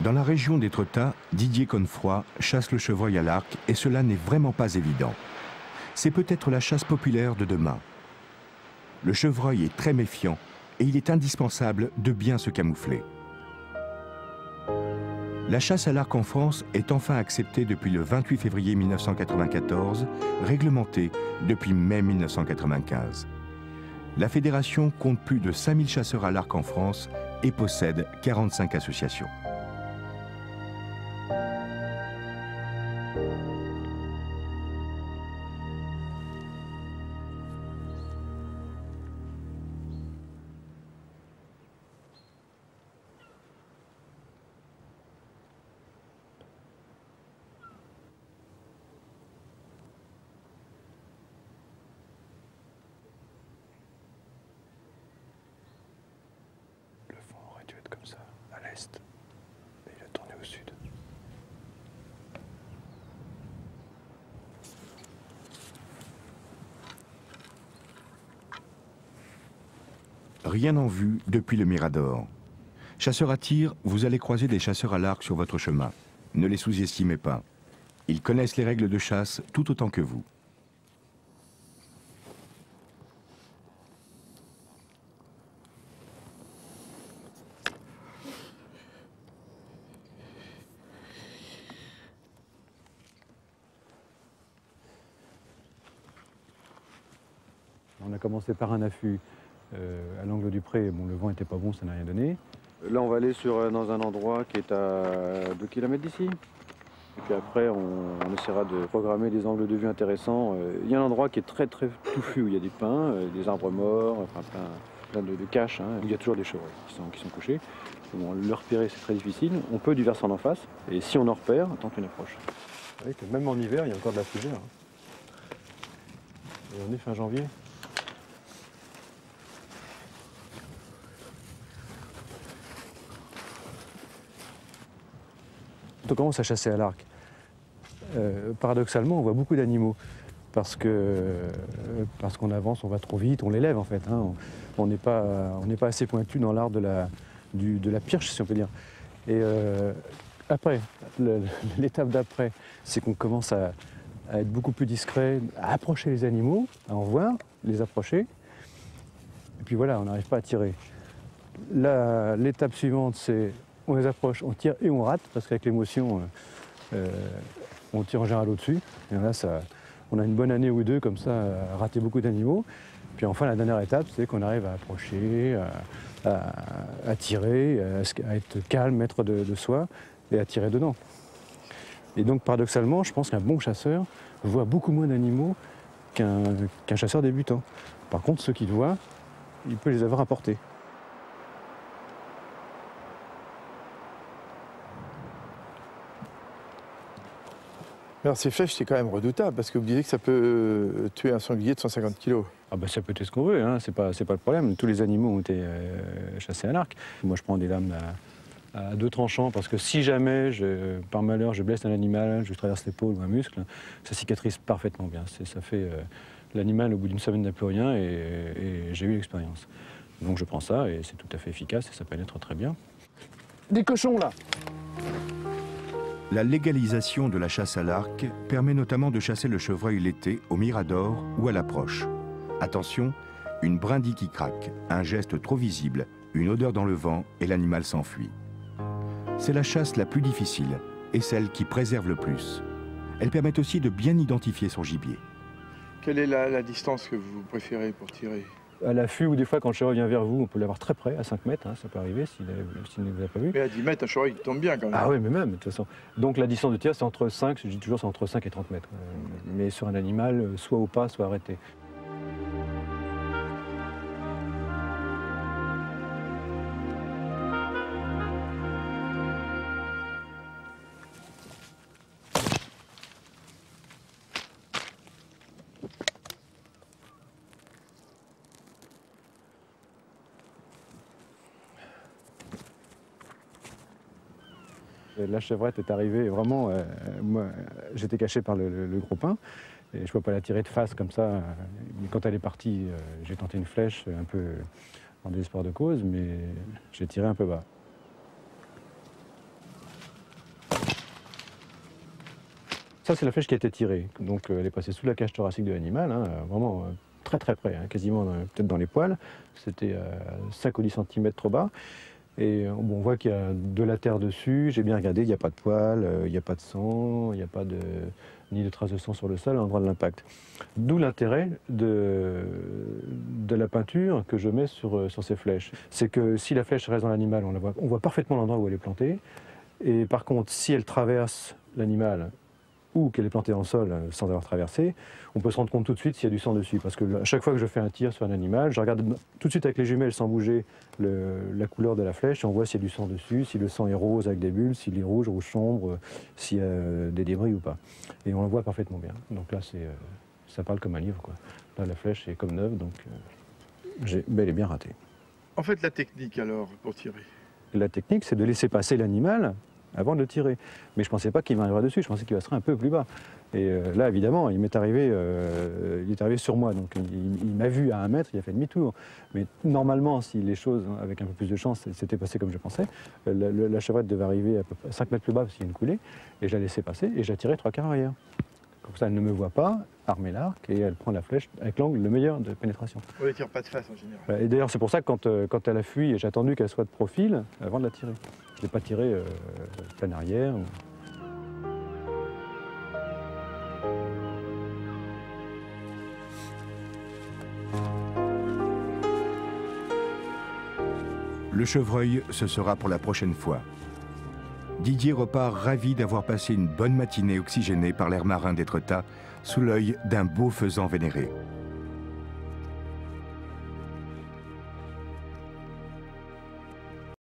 Dans la région d'Étretat, Didier Connefroy chasse le chevreuil à l'arc et cela n'est vraiment pas évident. C'est peut-être la chasse populaire de demain. Le chevreuil est très méfiant et il est indispensable de bien se camoufler. La chasse à l'arc en France est enfin acceptée depuis le 28 février 1994, réglementée depuis mai 1995. La fédération compte plus de 5000 chasseurs à l'arc en France et possède 45 associations. Comme ça, à l'est, et il a tourné au sud. Rien en vue depuis le Mirador. Chasseurs à tir, vous allez croiser des chasseurs à l'arc sur votre chemin. Ne les sous-estimez pas. Ils connaissent les règles de chasse tout autant que vous. On a commencé par un affût à l'angle du pré. Bon, le vent n'était pas bon, ça n'a rien donné. Là, on va aller dans un endroit qui est à 2 km d'ici. Et puis après, on essaiera de programmer des angles de vue intéressants. Il y a un endroit qui est très touffu, où il y a des pins, des arbres morts, enfin plein de caches, hein, où il y a toujours des chevreuils qui sont couchés. Bon, le repérer, c'est très difficile. On peut du versant d'en face. Et si on en repère, tente une approche. Vous savez que même en hiver, il y a encore de la fougère. Hein. Et on est fin janvier. Quand on commence à chasser à l'arc, paradoxalement, on voit beaucoup d'animaux parce qu'on avance, on va trop vite, on l'élève en fait. Hein. On n'est pas assez pointu dans l'art de la pirche, si on peut dire. Et après, l'étape d'après, c'est qu'on commence à être beaucoup plus discret, à approcher les animaux, à en voir, les approcher. Et puis voilà, on n'arrive pas à tirer. L'étape suivante, c'est on les approche, on tire et on rate, parce qu'avec l'émotion, on tire en général au-dessus. Et là, on a une bonne année ou deux comme ça, à rater beaucoup d'animaux. Puis enfin, la dernière étape, c'est qu'on arrive à approcher, à tirer, à être calme, maître de soi, et à tirer dedans. Et donc, paradoxalement, je pense qu'un bon chasseur voit beaucoup moins d'animaux qu'un chasseur débutant. Par contre, ceux qu'il voit, il peut les avoir à portée. Alors ces flèches, c'est quand même redoutable, parce que vous disiez que ça peut tuer un sanglier de 150 kg. Ah bah ça peut être ce qu'on veut, hein. C'est pas le problème. Tous les animaux ont été chassés à l'arc. Moi, je prends des lames à 2 tranchants, parce que si jamais, par malheur, je blesse un animal, je traverse l'épaule ou un muscle, ça cicatrise parfaitement bien. Ça fait l'animal, au bout d'une semaine, n'a plus rien, et j'ai eu l'expérience. Donc je prends ça, et c'est tout à fait efficace, et ça pénètre très bien. Des cochons, là! La légalisation de la chasse à l'arc permet notamment de chasser le chevreuil l'été au mirador ou à l'approche. Attention, une brindille qui craque, un geste trop visible, une odeur dans le vent et l'animal s'enfuit. C'est la chasse la plus difficile et celle qui préserve le plus. Elle permet aussi de bien identifier son gibier. Quelle est la distance que vous préférez pour tirer? À l'affût, ou des fois, quand le chevreuil vient vers vous, on peut l'avoir très près, à 5 mètres, hein, ça peut arriver s'il ne vous a pas vu. Mais à 10 mètres, un chevreuil tombe bien quand même. Ah oui, mais même, de toute façon. Donc la distance de tir, c'est entre 5, je dis toujours, c'est entre 5 et 30 mètres. Mais sur un animal, soit au pas, soit arrêté. La chevrette est arrivée, vraiment, moi j'étais caché par le gros pin, Et je ne peux pas la tirer de face comme ça. Mais quand elle est partie, j'ai tenté une flèche un peu en désespoir de cause, mais j'ai tiré un peu bas. Ça, c'est la flèche qui a été tirée. Donc, elle est passée sous la cage thoracique de l'animal, hein, vraiment très très près, hein, quasiment peut-être dans les poils. C'était 5 ou 10 cm trop bas. Et bon, on voit qu'il y a de la terre dessus. J'ai bien regardé, il n'y a pas de poils, il n'y a pas de sang, il n'y a pas ni de traces de sang sur le sol à l'endroit de l'impact. D'où l'intérêt de la peinture que je mets sur ces flèches. C'est que si la flèche reste dans l'animal, on voit parfaitement l'endroit où elle est plantée. Et par contre, si elle traverse l'animal, ou qu'elle est plantée en sol sans avoir traversé, on peut se rendre compte tout de suite s'il y a du sang dessus. Parce que à chaque fois que je fais un tir sur un animal, je regarde tout de suite avec les jumelles sans bouger la couleur de la flèche et on voit s'il y a du sang dessus, si le sang est rose avec des bulles, s'il est rouge sombre, s'il y a des débris ou pas. Et on le voit parfaitement bien. Donc là, ça parle comme un livre, quoi. Là, la flèche est comme neuve, donc j'ai bel et bien raté. En fait, la technique alors pour tirer? La technique, c'est de laisser passer l'animal avant de le tirer. Mais je ne pensais pas qu'il m'arriverait dessus, je pensais qu'il passerait un peu plus bas. Et là, évidemment, il est arrivé sur moi, donc il m'a vu à 1 mètre, il a fait demi-tour. Mais normalement, si les choses, avec un peu plus de chance, s'étaient passées comme je pensais, la chevrette devait arriver à peu près 5 mètres plus bas parce qu'il y a une coulée, et je la laissais passer, et je la tirais 3/4 arrière. Comme ça, elle ne me voit pas, armer l'arc, et elle prend la flèche avec l'angle le meilleur de pénétration. On ne tire pas de face en général. Et d'ailleurs, c'est pour ça que quand elle a fui, j'ai attendu qu'elle soit de profil avant de la tirer. Je ne l'ai pas tirée plein arrière. Le chevreuil, ce sera pour la prochaine fois. Didier repart ravi d'avoir passé une bonne matinée oxygénée par l'air marin d'Étretat sous l'œil d'un beau faisan vénéré.